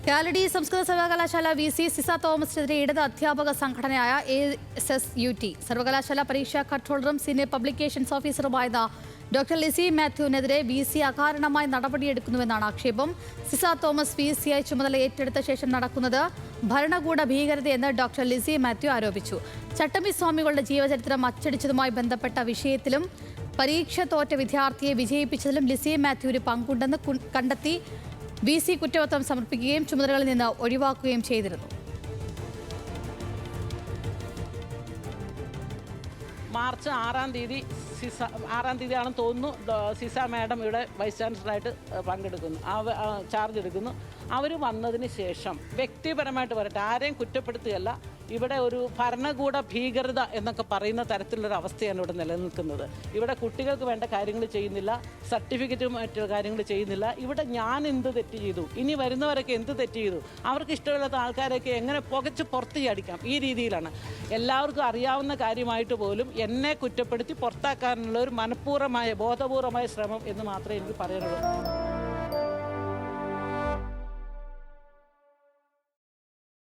കാലടി സംസ്കൃത സർവകലാശാല VC സിസ തോമസിനെതിരെ ഇടത് അധ്യാപക സംഘടനയായ ASSUT സർവകലാശാല പരീക്ഷാ കൺട്രോളറും സീനിയർ പബ്ലിക്കേഷൻസ് ഓഫീസറുമായിരുന്ന ഡോക്ടർ ലിസി മാത്യുവിനെതിരെ VC അകാരണമായി നടപടിയെടുക്കുന്നുവെന്നാണ് ആക്ഷേപം. സിസ തോമസ് VCയായി ചുമതല ഏറ്റെടുത്ത ശേഷം നടക്കുന്നത് ഭരണകൂട ഭീകരതയെന്ന് ഡോക്ടർ ലിസി മാത്യു ആരോപിച്ചു. ചട്ടമ്പി സ്വാമികളുടെ ജീവചരിത്രം അച്ചടിച്ചതുമായി ബന്ധപ്പെട്ട വിഷയത്തിലും പരീക്ഷ തോറ്റ വിദ്യാർത്ഥിയെ വിജയിപ്പിച്ചതിലും ലിസി മാത്യുവിന് പങ്കുണ്ടെന്ന് കണ്ടെത്തി VC കുറ്റപത്രം സമർപ്പിക്കുകയും ചുമതലകളിൽ നിന്ന് ഒഴിവാക്കുകയും ചെയ്തിരുന്നു. മാർച്ച് 6-ാം തീയതി ആണെന്ന് തോന്നുന്നു സിസ മാഡം ഇവിടെ വൈസ് ചാൻസലറായിട്ട് പങ്കെടുക്കുന്നു, ചാർജ് എടുക്കുന്നു. അവർ വന്നതിന് ശേഷം വ്യക്തിപരമായിട്ട് പറയട്ടെ, ആരെയും കുറ്റപ്പെടുത്തുകയല്ല, ഇവിടെ ഒരു ഭരണകൂട ഭീകരത എന്നൊക്കെ പറയുന്ന തരത്തിലുള്ളൊരു അവസ്ഥയാണ് ഇവിടെ നിലനിൽക്കുന്നത്. ഇവിടെ കുട്ടികൾക്ക് വേണ്ട കാര്യങ്ങൾ ചെയ്യുന്നില്ല, സർട്ടിഫിക്കറ്റും മറ്റു കാര്യങ്ങൾ ചെയ്യുന്നില്ല. ഇവിടെ ഞാൻ എന്ത് തെറ്റ് ചെയ്തു, ഇനി വരുന്നവരൊക്കെ എന്ത് തെറ്റ് ചെയ്തു, അവർക്ക് ഇഷ്ടമില്ലാത്ത ആൾക്കാരൊക്കെ എങ്ങനെ പുകച്ച് പുറത്ത് ചാടിക്കാം, ഈ രീതിയിലാണ്. എല്ലാവർക്കും അറിയാവുന്ന കാര്യമായിട്ട് പോലും എന്നെ കുറ്റപ്പെടുത്തി പുറത്താക്കാനുള്ള ഒരു മനഃപൂർവ്വമായ ബോധപൂർവമായ ശ്രമം എന്ന് മാത്രമേ എനിക്ക് പറയാനുള്ളൂ.